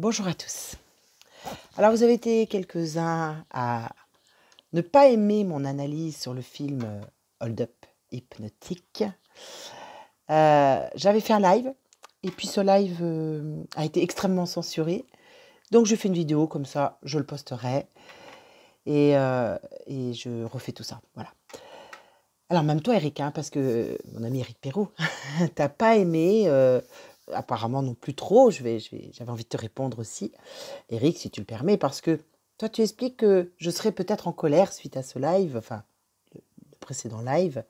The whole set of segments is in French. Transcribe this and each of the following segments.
Bonjour à tous. Alors, vous avez été quelques-uns à ne pas aimer mon analyse sur le film Hold Up Hypnotique. J'avais fait un live, et puis ce live a été extrêmement censuré. Donc, je fais une vidéo, comme ça, je le posterai, et je refais tout ça. Voilà. Alors, même toi, Eric, hein, parce que mon ami Eric Perrault, t'as pas aimé, apparemment non plus trop. J'avais envie de te répondre aussi, Eric, si tu le permets, parce que toi, tu expliques que je serais peut-être en colère suite à ce live, enfin, le précédent live,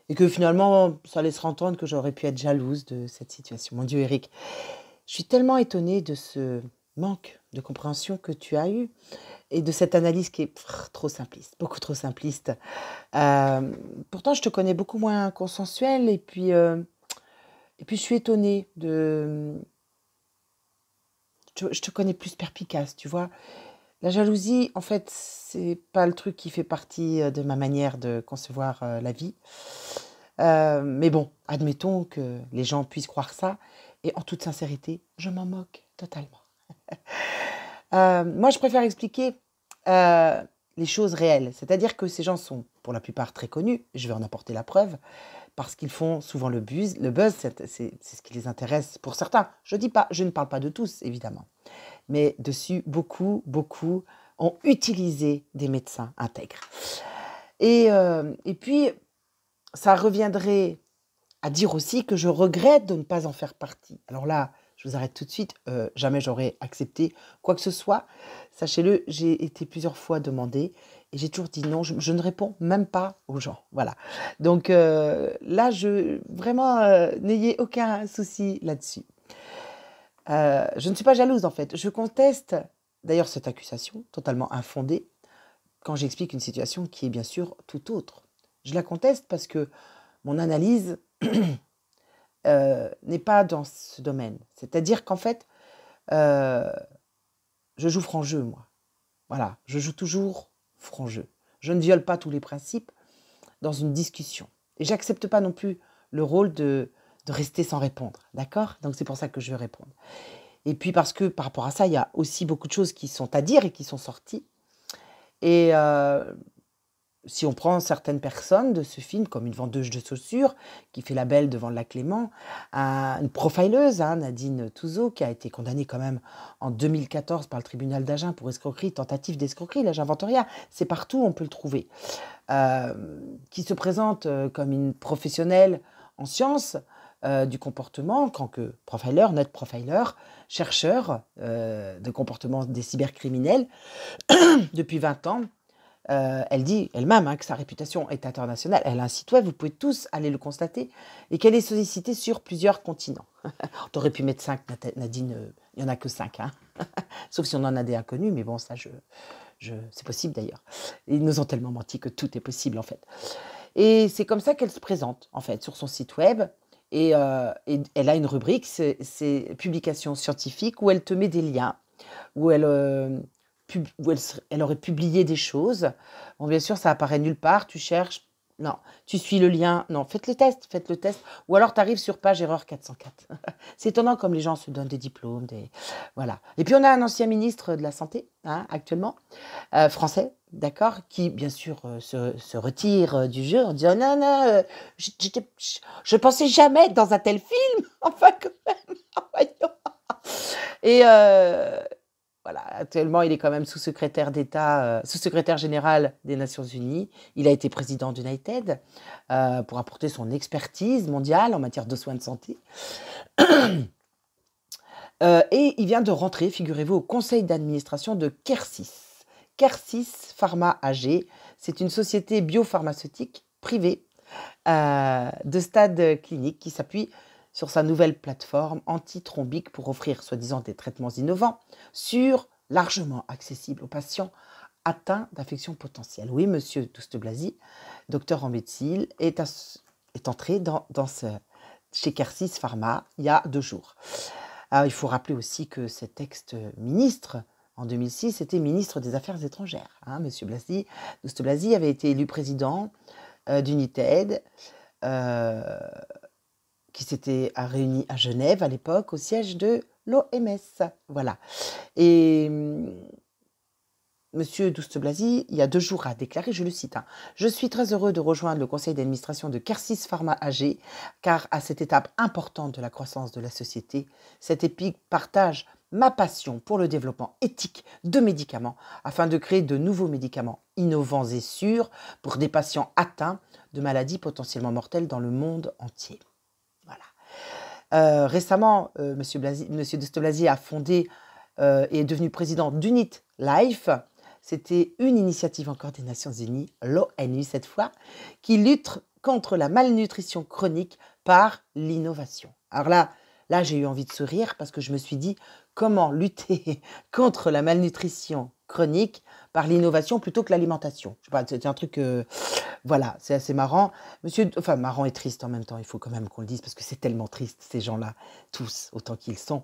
et que finalement, ça laissera entendre que j'aurais pu être jalouse de cette situation. Mon Dieu, Eric, je suis tellement étonnée de ce manque de compréhension que tu as eu et de cette analyse qui est trop simpliste, beaucoup trop simpliste. Pourtant, je te connais beaucoup moins consensuel, et puis je suis étonnée de... Je te connais plus perspicace, tu vois. La jalousie, en fait, c'est pas le truc qui fait partie de ma manière de concevoir la vie. Mais bon, admettons que les gens puissent croire ça. Et en toute sincérité, je m'en moque totalement. Moi, je préfère expliquer les choses réelles. C'est-à-dire que ces gens sont, pour la plupart, très connus. Je vais en apporter la preuve. Parce qu'ils font souvent le buzz. Le buzz, c'est ce qui les intéresse pour certains. Je ne parle pas de tous, évidemment. Mais dessus, beaucoup ont utilisé des médecins intègres. Et puis, ça reviendrait à dire aussi que je regrette de ne pas en faire partie. Alors là, je vous arrête tout de suite, jamais j'aurais accepté quoi que ce soit. Sachez-le, j'ai été plusieurs fois demandée et j'ai toujours dit non, je ne réponds même pas aux gens. Voilà. Donc là, vraiment, n'ayez aucun souci là-dessus. Je ne suis pas jalouse en fait. Je conteste d'ailleurs cette accusation totalement infondée quand j'explique une situation qui est bien sûr tout autre. Je la conteste parce que mon analyse n'est pas dans ce domaine. C'est-à-dire qu'en fait, euh, je joue franc jeu, moi. Voilà, je joue toujours franc jeu. Je ne viole pas tous les principes dans une discussion. Et j'accepte pas non plus le rôle de rester sans répondre. D'accord? Donc c'est pour ça que je vais répondre. Et puis parce que par rapport à ça, il y a aussi beaucoup de choses qui sont à dire et qui sont sorties. Et si on prend certaines personnes de ce film, comme une vendeuse de chaussures qui fait la belle devant le lac Léman, une profileuse, Nadine Touzeau, qui a été condamnée quand même en 2014 par le tribunal d'Agen pour escroquerie, tentative d'escroquerie, là j'invente rien, c'est partout, on peut le trouver, qui se présente comme une professionnelle en sciences du comportement, en tant que profiler, net profiler, chercheur de comportement des cybercriminels depuis 20 ans. Elle dit elle-même que sa réputation est internationale. Elle a un site web, vous pouvez tous aller le constater, et qu'elle est sollicitée sur plusieurs continents. On aurait pu mettre 5, Nadine, il n'y en a que 5. Sauf si on en a des inconnus, mais bon, ça, c'est possible d'ailleurs. Ils nous ont tellement menti que tout est possible en fait. Et c'est comme ça qu'elle se présente en fait sur son site web. Et elle a une rubrique, c'est publications scientifiques, où elle te met des liens, où elle aurait publié des choses. Bon, bien sûr, ça apparaît nulle part. Tu cherches, non. Tu suis le lien, non. Faites le test. Ou alors, tu arrives sur page erreur 404. C'est étonnant comme les gens se donnent des diplômes. Voilà. Et puis, on a un ancien ministre de la Santé, actuellement, français, d'accord, qui, bien sûr, se retire du jeu en disant non, non, je pensais jamais être dans un tel film. Enfin, quand même. Voyons. Et voilà, actuellement, il est quand même sous-secrétaire d'État, sous-secrétaire général des Nations Unies. Il a été président d'United pour apporter son expertise mondiale en matière de soins de santé. Et il vient de rentrer, figurez-vous, au conseil d'administration de Kersys. Kersys Pharma AG, c'est une société biopharmaceutique privée de stade clinique qui s'appuie sur sa nouvelle plateforme antithrombique pour offrir soi-disant des traitements innovants sûrs, largement accessibles aux patients atteints d'infections potentielles. Oui, monsieur Douste-Blazy, docteur en médecine, est entré chez Kersys Pharma il y a 2 jours. Alors, il faut rappeler aussi que cet ex-ministre, en 2006, était ministre des Affaires étrangères. Monsieur Douste-Blazy avait été élu président d'United, qui s'était réuni à Genève à l'époque, au siège de l'OMS. Voilà. Et Monsieur Douste-Blazy, il y a 2 jours, a déclaré, je le cite, hein, « Je suis très heureux de rejoindre le conseil d'administration de Carcis Pharma AG, car à cette étape importante de la croissance de la société, cette EPIC partage ma passion pour le développement éthique de médicaments afin de créer de nouveaux médicaments innovants et sûrs pour des patients atteints de maladies potentiellement mortelles dans le monde entier. » Voilà. Récemment, Monsieur Douste-Blazy a fondé et est devenu président d'Unit Life. C'était une initiative encore des Nations Unies, l'ONU cette fois, qui lutte contre la malnutrition chronique par l'innovation. Alors là j'ai eu envie de sourire parce que je me suis dit comment lutter contre la malnutrition chronique par l'innovation plutôt que l'alimentation. Je sais pas, c'est un truc, voilà, c'est assez marrant. Enfin marrant et triste en même temps, il faut quand même qu'on le dise parce que c'est tellement triste ces gens-là, tous autant qu'ils sont.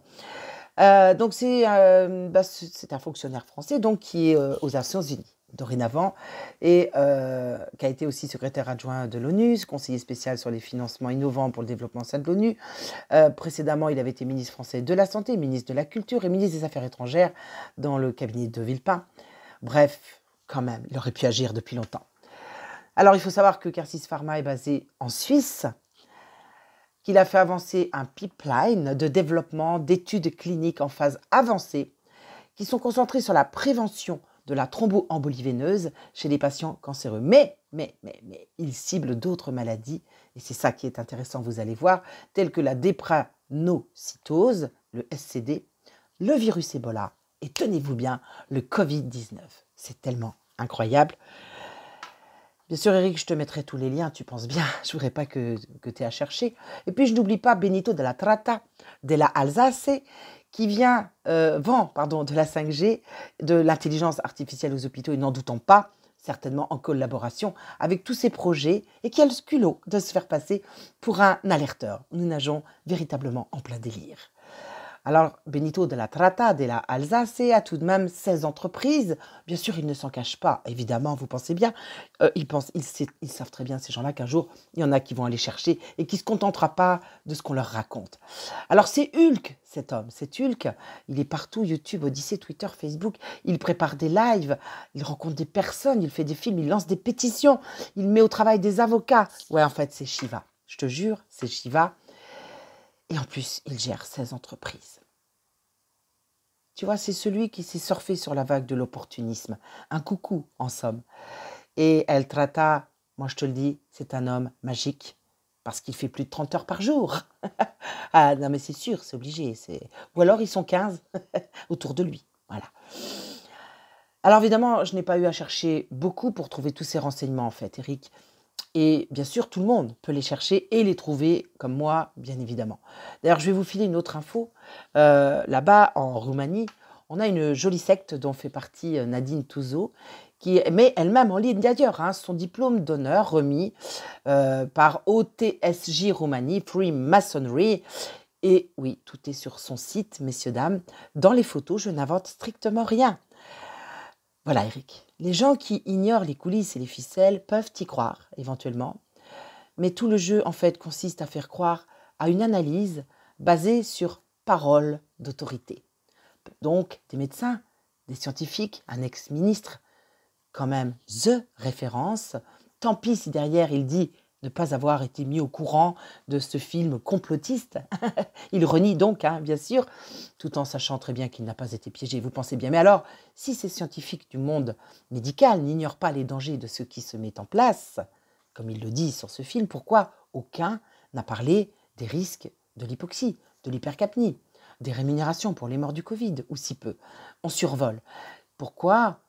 Donc c'est un fonctionnaire français donc qui est aux Nations Unies dorénavant et qui a été aussi secrétaire adjoint de l'ONU, conseiller spécial sur les financements innovants pour le développement au sein de l'ONU. Précédemment, il avait été ministre français de la Santé, ministre de la Culture et ministre des Affaires étrangères dans le cabinet de Villepin. Bref, quand même, il aurait pu agir depuis longtemps. Alors, il faut savoir que Carcis Pharma est basé en Suisse, qu'il a fait avancer un pipeline de développement d'études cliniques en phase avancée qui sont concentrées sur la prévention de la thromboembolie veineuse chez les patients cancéreux. Mais il cible d'autres maladies, et c'est ça qui est intéressant, vous allez voir, telles que la drépanocytose, le SCD, le virus Ebola, et tenez-vous bien, le Covid-19. C'est tellement incroyable. Bien sûr, Eric, je te mettrai tous les liens, tu penses bien, je ne voudrais pas que tu aies à chercher. Et puis, je n'oublie pas Benito de la Trata, de la Alsace, qui vend de la 5G, de l'intelligence artificielle aux hôpitaux, et n'en doutons pas, certainement en collaboration avec tous ces projets, et qui a le culot de se faire passer pour un alerteur. Nous nageons véritablement en plein délire. Alors, Benito de la Trata, de la Alsace, a tout de même 16 entreprises. Bien sûr, il ne s'en cache pas, évidemment, vous pensez bien. Ils savent très bien, ces gens-là, qu'un jour, il y en a qui vont aller chercher et qui ne se contentera pas de ce qu'on leur raconte. Alors, c'est Hulk, cet homme, c'est Hulk. Il est partout, YouTube, Odyssée, Twitter, Facebook. Il prépare des lives, il rencontre des personnes, il fait des films, il lance des pétitions, il met au travail des avocats. Ouais, en fait, c'est Shiva. Je te jure, c'est Shiva. Et en plus, il gère 16 entreprises. Tu vois, c'est celui qui s'est surfé sur la vague de l'opportunisme. Un coucou, en somme. Et El Trata, moi je te le dis, c'est un homme magique. Parce qu'il fait plus de 30 heures par jour. Ah non mais c'est sûr, c'est obligé. Ou alors ils sont 15 autour de lui. Voilà. Alors évidemment, je n'ai pas eu à chercher beaucoup pour trouver tous ces renseignements en fait, Eric. Et bien sûr, tout le monde peut les chercher et les trouver, comme moi, bien évidemment. D'ailleurs, je vais vous filer une autre info. Là-bas, en Roumanie, on a une jolie secte dont fait partie Nadine Touzo, qui met elle-même en ligne d'ailleurs son diplôme d'honneur remis par OTSJ Roumanie, Free Masonry. Et oui, tout est sur son site, messieurs, dames. Dans les photos, je n'invente strictement rien. Voilà, Eric. Les gens qui ignorent les coulisses et les ficelles peuvent y croire, éventuellement. Mais tout le jeu, en fait, consiste à faire croire à une analyse basée sur paroles d'autorité. Donc, des médecins, des scientifiques, un ex-ministre, quand même, the référence. Tant pis si derrière il dit ne pas avoir été mis au courant de ce film complotiste. Il renie donc, bien sûr, tout en sachant très bien qu'il n'a pas été piégé. Vous pensez bien. Mais alors, si ces scientifiques du monde médical n'ignorent pas les dangers de ce qui se met en place, comme il le dit sur ce film, pourquoi aucun n'a parlé des risques de l'hypoxie, de l'hypercapnie, des rémunérations pour les morts du Covid, ou si peu? On survole. Pourquoi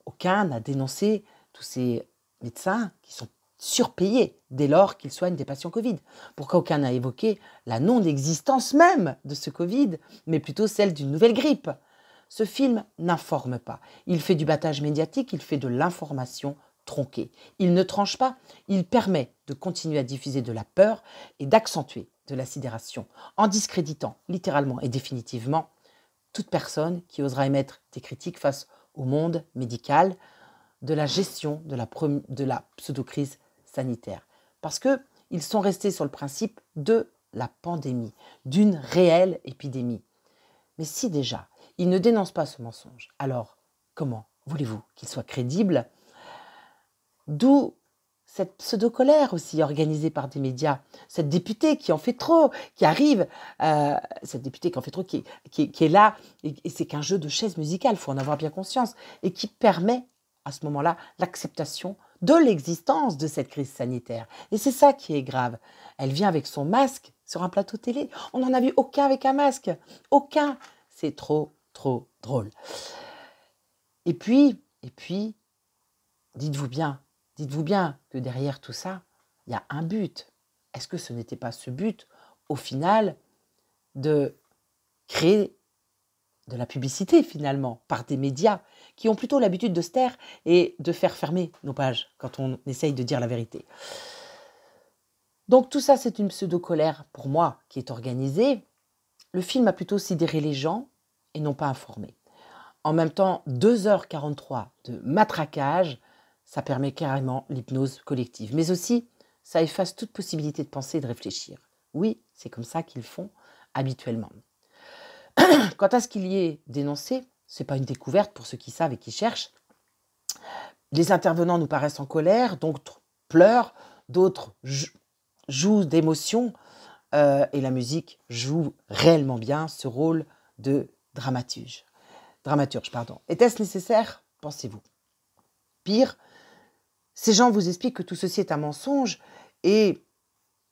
aucun n'a dénoncé tous ces médecins qui sont surpayés dès lors qu'ils soignent des patients Covid? Pourquoi aucun n'a évoqué la non-existence même de ce Covid, mais plutôt celle d'une nouvelle grippe? Ce film n'informe pas. Il fait du battage médiatique, il fait de l'information tronquée. Il ne tranche pas, il permet de continuer à diffuser de la peur et d'accentuer de la sidération, en discréditant littéralement et définitivement toute personne qui osera émettre des critiques face au monde médical de la gestion de la pseudo-crise sanitaire. Parce qu'ils sont restés sur le principe de la pandémie, d'une réelle épidémie. Mais si déjà, il ne dénonce pas ce mensonge, alors comment voulez-vous qu'il soit crédible? D'où cette pseudo-colère aussi organisée par des médias, cette députée qui en fait trop, qui arrive, cette députée qui en fait trop, qui est là, et c'est qu'un jeu de chaises musicales, il faut en avoir bien conscience, et qui permet à ce moment-là l'acceptation de l'existence de cette crise sanitaire. Et c'est ça qui est grave. Elle vient avec son masque sur un plateau télé. On n'en a vu aucun avec un masque. Aucun. C'est trop, trop drôle. Et puis, dites-vous bien que derrière tout ça, il y a un but. Est-ce que ce n'était pas ce but, au final, de créer de la publicité, finalement, par des médias qui ont plutôt l'habitude de se taire et de faire fermer nos pages quand on essaye de dire la vérité. Donc tout ça, c'est une pseudo-colère, pour moi, qui est organisée. Le film a plutôt sidéré les gens et non pas informé. En même temps, 2h43 de matraquage, ça permet carrément l'hypnose collective. Mais aussi, ça efface toute possibilité de penser et de réfléchir. Oui, c'est comme ça qu'ils font habituellement. Quant à ce qu'il y ait dénoncé, ce n'est pas une découverte pour ceux qui savent et qui cherchent. Les intervenants nous paraissent en colère, d'autres pleurent, d'autres jouent d'émotions, et la musique joue réellement bien ce rôle de dramaturge. Était-ce nécessaire, pensez-vous? Pire, ces gens vous expliquent que tout ceci est un mensonge et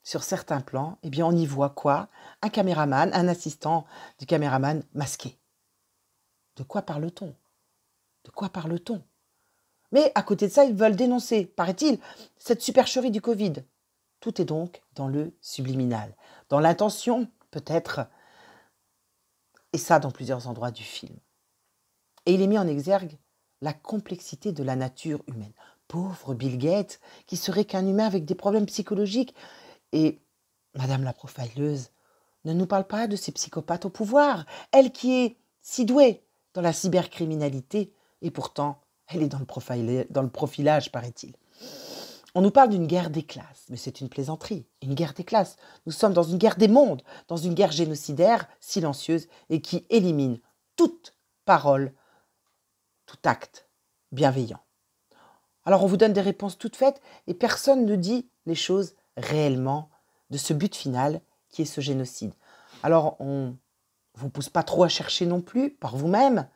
sur certains plans, eh bien on y voit quoi? Un caméraman, un assistant du caméraman masqué. De quoi parle-t-on? Mais à côté de ça, ils veulent dénoncer, paraît-il, cette supercherie du Covid. Tout est donc dans le subliminal, dans l'intention peut-être, et ça dans plusieurs endroits du film. Et il est mis en exergue la complexité de la nature humaine. Pauvre Bill Gates, qui serait qu'un humain avec des problèmes psychologiques. Et Madame la profileuse ne nous parle pas de ces psychopathes au pouvoir. Elle qui est si douée dans la cybercriminalité, et pourtant, elle est dans le profilage, paraît-il. On nous parle d'une guerre des classes, mais c'est une plaisanterie, une guerre des classes. Nous sommes dans une guerre des mondes, dans une guerre génocidaire, silencieuse, et qui élimine toute parole, tout acte bienveillant. Alors on vous donne des réponses toutes faites et personne ne dit les choses réellement de ce but final qui est ce génocide. Alors on ne vous pousse pas trop à chercher non plus par vous-même,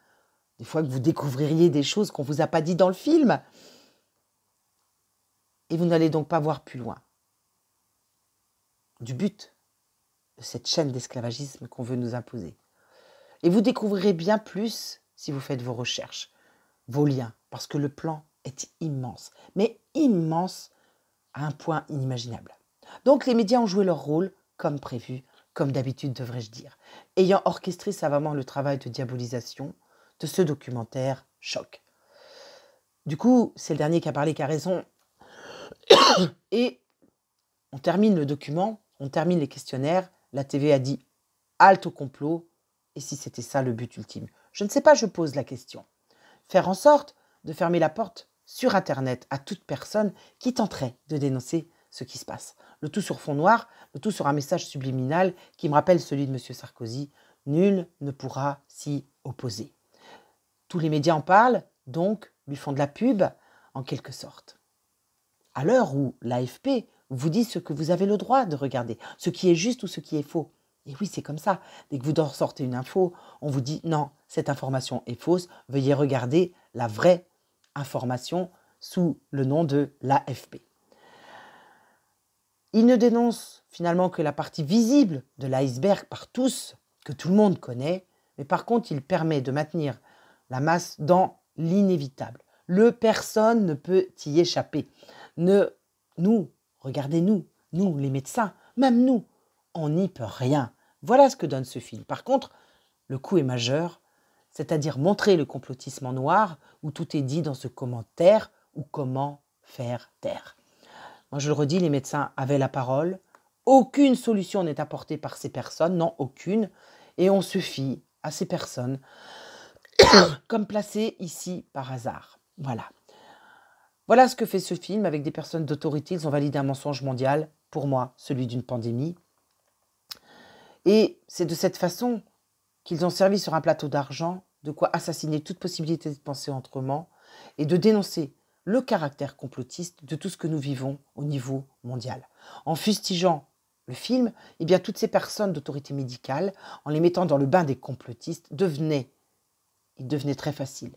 des fois que vous découvririez des choses qu'on ne vous a pas dit dans le film, et vous n'allez donc pas voir plus loin du but de cette chaîne d'esclavagisme qu'on veut nous imposer. Et vous découvrirez bien plus si vous faites vos recherches, vos liens, parce que le plan est immense, mais immense à un point inimaginable. Donc les médias ont joué leur rôle comme prévu, comme d'habitude devrais-je dire, ayant orchestré savamment le travail de diabolisation de ce documentaire choc. Du coup, c'est le dernier qui a parlé qui a raison. Et on termine le document, on termine les questionnaires, la TV a dit halte au complot, et si c'était ça le but ultime? Je ne sais pas, je pose la question. Faire en sorte de fermer la porte sur Internet à toute personne qui tenterait de dénoncer ce qui se passe. Le tout sur fond noir, le tout sur un message subliminal qui me rappelle celui de M. Sarkozy. Nul ne pourra s'y opposer. Tous les médias en parlent, donc lui font de la pub, en quelque sorte. À l'heure où l'AFP vous dit ce que vous avez le droit de regarder, ce qui est juste ou ce qui est faux. Et oui, c'est comme ça. Dès que vous sortez une info, on vous dit non, cette information est fausse, veuillez regarder la vraie information sous le nom de l'AFP. Il ne dénonce finalement que la partie visible de l'iceberg par tous, que tout le monde connaît, mais par contre, il permet de maintenir la masse dans l'inévitable. Personne ne peut y échapper. Regardez-nous, nous les médecins, même nous, on n'y peut rien. Voilà ce que donne ce film. Par contre, le coup est majeur, c'est-à-dire montrer le complotisme en noir où tout est dit dans ce commentaire ou comment faire taire. Moi, je le redis, les médecins avaient la parole. Aucune solution n'est apportée par ces personnes, non, aucune. Et on se fie à ces personnes comme placées ici par hasard. Voilà. Voilà ce que fait ce film avec des personnes d'autorité. Ils ont validé un mensonge mondial, pour moi, celui d'une pandémie. Et c'est de cette façon qu'ils ont servi sur un plateau d'argent de quoi assassiner toute possibilité de penser autrement et de dénoncer le caractère complotiste de tout ce que nous vivons au niveau mondial. En fustigeant le film, eh bien, toutes ces personnes d'autorité médicale, en les mettant dans le bain des complotistes, il devenait très facile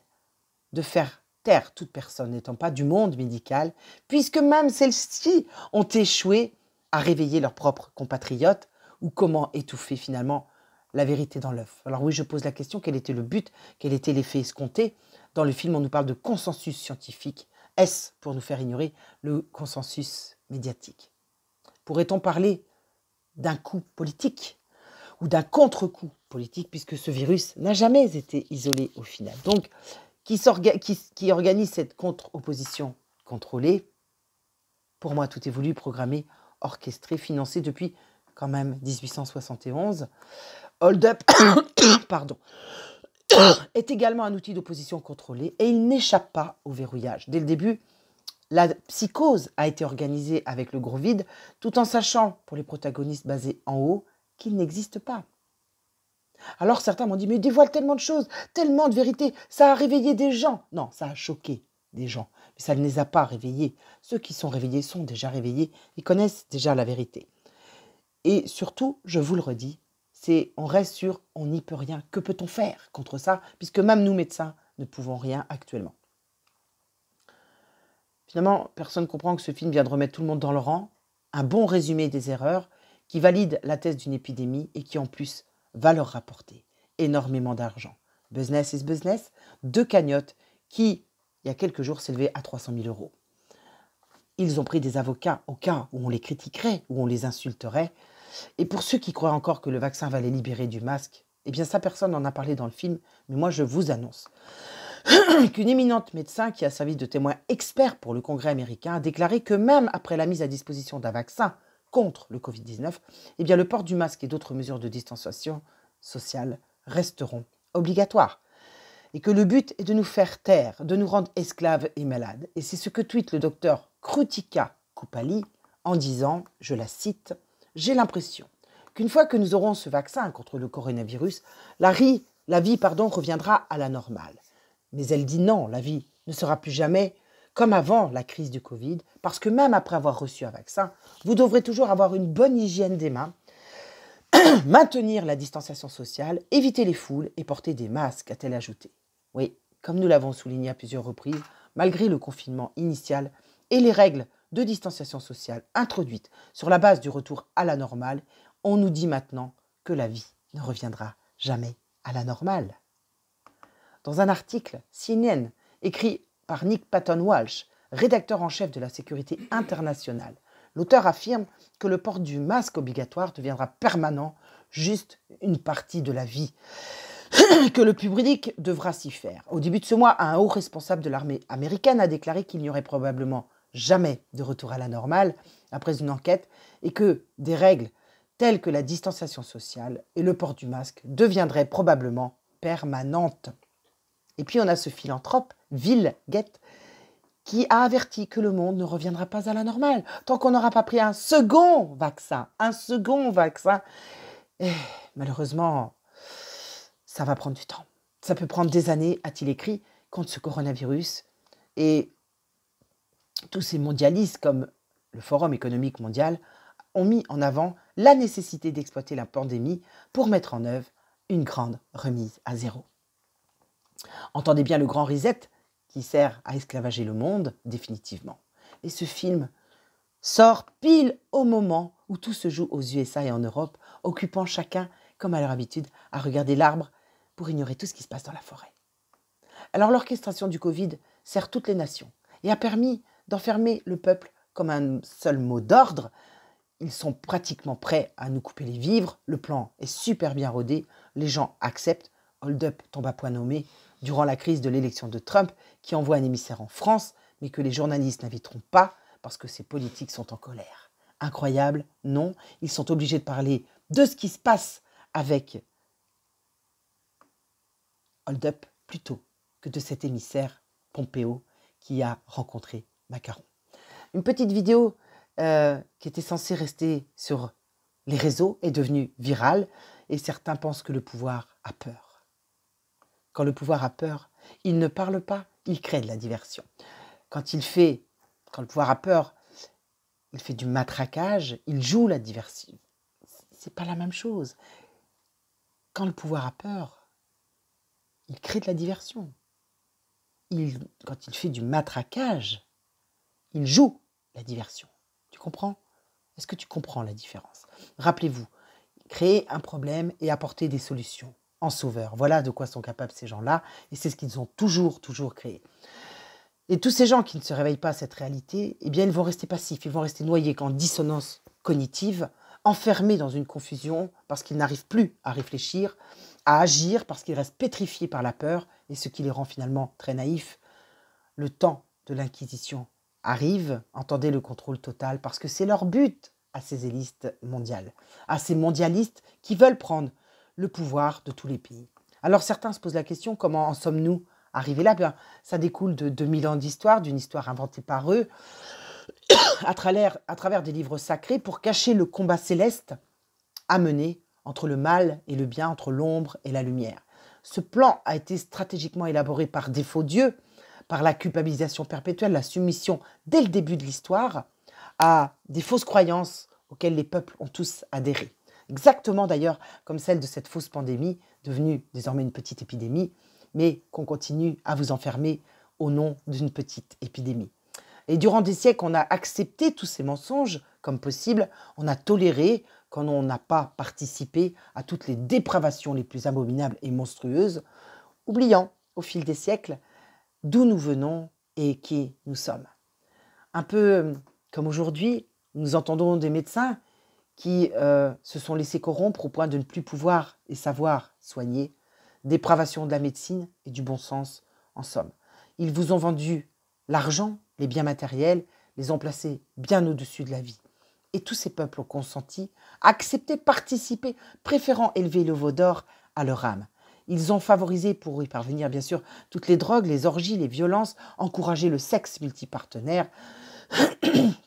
de faire taire toute personne n'étant pas du monde médical, puisque même celles-ci ont échoué à réveiller leurs propres compatriotes, ou comment étouffer finalement la vérité dans l'œuf. Alors oui, je pose la question, quel était le but, quel était l'effet escompté? Dans le film, on nous parle de consensus scientifique. Est-ce pour nous faire ignorer le consensus médiatique? Pourrait-on parler d'un coup politique ou d'un contre-coup politique, puisque ce virus n'a jamais été isolé au final? Donc, qui organise cette contre-opposition contrôlée? Pour moi, tout est voulu, programmé, orchestré, financé depuis quand même 1871. Hold Up pardon, est également un outil d'opposition contrôlée et il n'échappe pas au verrouillage. Dès le début, la psychose a été organisée avec le gros vide, tout en sachant, pour les protagonistes basés en haut, qu'ils n'existent pas. Alors certains m'ont dit, mais il dévoile tellement de choses, tellement de vérités, ça a réveillé des gens. Non, ça a choqué des gens, mais ça ne les a pas réveillés. Ceux qui sont réveillés sont déjà réveillés, ils connaissent déjà la vérité. Et surtout, je vous le redis, on reste sur on n'y peut rien. Que peut-on faire contre ça, puisque même nous médecins ne pouvons rien actuellement. Finalement, personne ne comprend que ce film vient de remettre tout le monde dans le rang, un bon résumé des erreurs qui valide la thèse d'une épidémie et qui en plus va leur rapporter énormément d'argent. Business is business, deux cagnottes qui, il y a quelques jours, s'élevaient à 300 000 €. Ils ont pris des avocats au cas où on les critiquerait, où on les insulterait. Et pour ceux qui croient encore que le vaccin va les libérer du masque, eh bien ça, personne n'en a parlé dans le film, mais moi je vous annonce qu'une éminente médecin qui a servi de témoin expert pour le Congrès américain a déclaré que même après la mise à disposition d'un vaccin contre le Covid-19, eh bien le port du masque et d'autres mesures de distanciation sociale resteront obligatoires. Et que le but est de nous faire taire, de nous rendre esclaves et malades. Et c'est ce que tweet le docteur Krutika Kupali en disant, je la cite, « J'ai l'impression qu'une fois que nous aurons ce vaccin contre le coronavirus, la vie reviendra à la normale. » Mais elle dit non, la vie ne sera plus jamais comme avant la crise du Covid, parce que même après avoir reçu un vaccin, vous devrez toujours avoir une bonne hygiène des mains, maintenir la distanciation sociale, éviter les foules et porter des masques, a-t-elle ajouté. Oui, comme nous l'avons souligné à plusieurs reprises, malgré le confinement initial et les règles de distanciation sociale introduites sur la base du retour à la normale, on nous dit maintenant que la vie ne reviendra jamais à la normale. Dans un article CNN écrit par Nick Patton Walsh, rédacteur en chef de la sécurité internationale, l'auteur affirme que le port du masque obligatoire deviendra permanent, juste une partie de la vie, que le public devra s'y faire. Au début de ce mois, un haut responsable de l'armée américaine a déclaré qu'il n'y aurait probablement jamais de retour à la normale après une enquête et que des règles telles que la distanciation sociale et le port du masque deviendraient probablement permanentes. Et puis on a ce philanthrope, Bill Gates, qui a averti que le monde ne reviendra pas à la normale tant qu'on n'aura pas pris un second vaccin. Et malheureusement, ça va prendre du temps. Ça peut prendre des années, a-t-il écrit, contre ce coronavirus. Et tous ces mondialistes, comme le Forum économique mondial, ont mis en avant la nécessité d'exploiter la pandémie pour mettre en œuvre une grande remise à zéro. Entendez bien le grand reset qui sert à esclavager le monde, définitivement. Et ce film sort pile au moment où tout se joue aux USA et en Europe, occupant chacun, comme à leur habitude, à regarder l'arbre pour ignorer tout ce qui se passe dans la forêt. Alors l'orchestration du Covid sert toutes les nations et a permis d'enfermer le peuple comme un seul mot d'ordre. Ils sont pratiquement prêts à nous couper les vivres, le plan est super bien rodé, les gens acceptent, Hold Up tombe à point nommé durant la crise de l'élection de Trump qui envoie un émissaire en France, mais que les journalistes n'inviteront pas parce que ces politiques sont en colère. Incroyable, non, ils sont obligés de parler de ce qui se passe avec Hold Up plutôt que de cet émissaire Pompeo qui a rencontré Macron. Une petite vidéo qui était censée rester sur les réseaux est devenu viral et certains pensent que le pouvoir a peur. Quand le pouvoir a peur, il ne parle pas, il crée de la diversion. Quand le pouvoir a peur, il fait du matraquage, il joue la diversion. C'est pas la même chose. Quand le pouvoir a peur, il crée de la diversion. Quand il fait du matraquage, il joue la diversion. Tu comprends? Est-ce que tu comprends la différence? Rappelez-vous, créer un problème et apporter des solutions en sauveur. Voilà de quoi sont capables ces gens-là et c'est ce qu'ils ont toujours créé. Et tous ces gens qui ne se réveillent pas à cette réalité, eh bien, ils vont rester passifs, ils vont rester noyés en dissonance cognitive, enfermés dans une confusion parce qu'ils n'arrivent plus à réfléchir, à agir parce qu'ils restent pétrifiés par la peur et ce qui les rend finalement très naïfs. Le temps de l'Inquisition arrive, entendez le contrôle total, parce que c'est leur but à ces élites mondiales, à ces mondialistes qui veulent prendre le pouvoir de tous les pays. Alors certains se posent la question, comment en sommes-nous arrivés là? Bien, ça découle de 2000 ans d'histoire, d'une histoire inventée par eux, à travers des livres sacrés, pour cacher le combat céleste à mener entre le mal et le bien, entre l'ombre et la lumière. Ce plan a été stratégiquement élaboré par défaut Dieu, par la culpabilisation perpétuelle, la soumission dès le début de l'histoire à des fausses croyances auxquelles les peuples ont tous adhéré. Exactement d'ailleurs comme celle de cette fausse pandémie, devenue désormais une petite épidémie, mais qu'on continue à vous enfermer au nom d'une petite épidémie. Et durant des siècles, on a accepté tous ces mensonges comme possibles, on a toléré quand on n'a pas participé à toutes les dépravations les plus abominables et monstrueuses, oubliant au fil des siècles d'où nous venons et qui nous sommes. Un peu comme aujourd'hui, nous entendons des médecins qui se sont laissés corrompre au point de ne plus pouvoir et savoir soigner, dépravation de la médecine et du bon sens en somme. Ils vous ont vendu l'argent, les biens matériels, les ont placés bien au-dessus de la vie. Et tous ces peuples ont consenti, accepté, participé, préférant élever le veau d'or à leur âme. Ils ont favorisé, pour y parvenir bien sûr, toutes les drogues, les orgies, les violences, encouragé le sexe multipartenaire,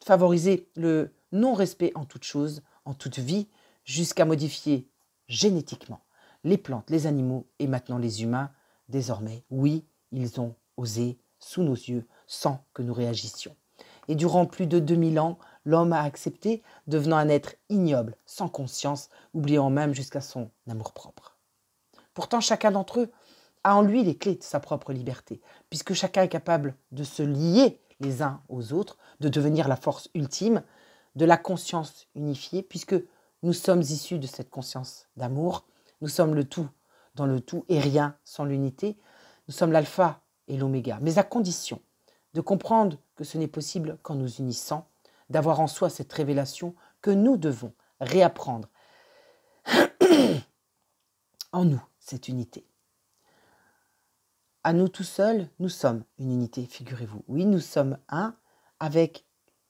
favorisé le non-respect en toute chose, en toute vie, jusqu'à modifier génétiquement les plantes, les animaux et maintenant les humains. Désormais, oui, ils ont osé sous nos yeux sans que nous réagissions. Et durant plus de 2000 ans, l'homme a accepté, devenant un être ignoble, sans conscience, oubliant même jusqu'à son amour-propre. Pourtant, chacun d'entre eux a en lui les clés de sa propre liberté, puisque chacun est capable de se lier les uns aux autres, de devenir la force ultime de la conscience unifiée, puisque nous sommes issus de cette conscience d'amour, nous sommes le tout dans le tout et rien sans l'unité, nous sommes l'alpha et l'oméga, mais à condition de comprendre que ce n'est possible qu'en nous unissant, d'avoir en soi cette révélation que nous devons réapprendre en nous, cette unité. À nous tout seuls, nous sommes une unité, figurez-vous. Oui, nous sommes un avec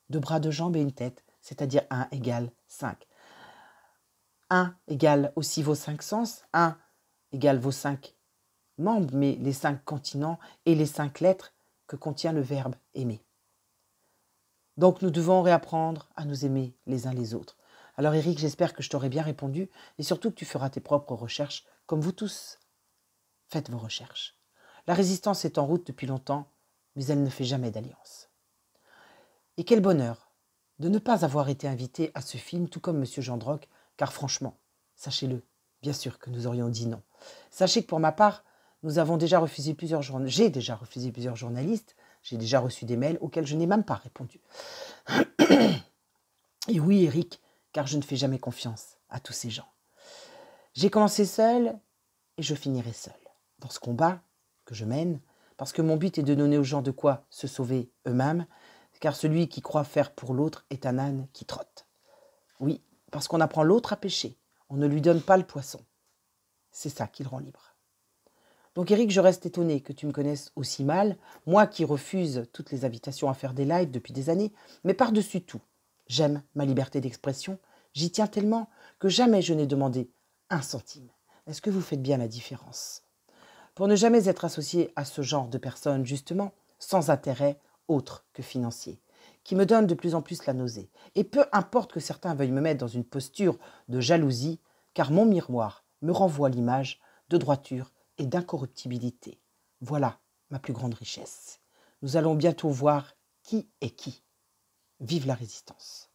2 bras, 2 jambes et une tête, c'est-à-dire 1 égale 5. 1 égale aussi vos 5 sens, 1 égale vos 5 membres, mais les 5 continents et les 5 lettres que contient le verbe aimer. Donc nous devons réapprendre à nous aimer les uns les autres. Alors Eric, j'espère que je t'aurai bien répondu et surtout que tu feras tes propres recherches, comme vous tous. Faites vos recherches. La résistance est en route depuis longtemps, mais elle ne fait jamais d'alliance. Et quel bonheur de ne pas avoir été invité à ce film, tout comme Monsieur Jean Droc, car franchement, sachez-le, bien sûr que nous aurions dit non. Sachez que pour ma part, j'ai déjà refusé plusieurs journalistes, j'ai déjà reçu des mails auxquels je n'ai même pas répondu. Et oui, Eric, car je ne fais jamais confiance à tous ces gens. J'ai commencé seul et je finirai seul dans ce combat que je mène, parce que mon but est de donner aux gens de quoi se sauver eux-mêmes, car celui qui croit faire pour l'autre est un âne qui trotte. Oui, parce qu'on apprend l'autre à pêcher, on ne lui donne pas le poisson. C'est ça qui le rend libre. Donc Eric, je reste étonné que tu me connaisses aussi mal, moi qui refuse toutes les invitations à faire des lives depuis des années, mais par-dessus tout, j'aime ma liberté d'expression, j'y tiens tellement que jamais je n'ai demandé 1 centime. Est-ce que vous faites bien la différence? Pour ne jamais être associé à ce genre de personnes, justement, sans intérêt autre que financier, qui me donne de plus en plus la nausée. Et peu importe que certains veuillent me mettre dans une posture de jalousie, car mon miroir me renvoie l'image de droiture et d'incorruptibilité. Voilà ma plus grande richesse. Nous allons bientôt voir qui est qui. Vive la résistance!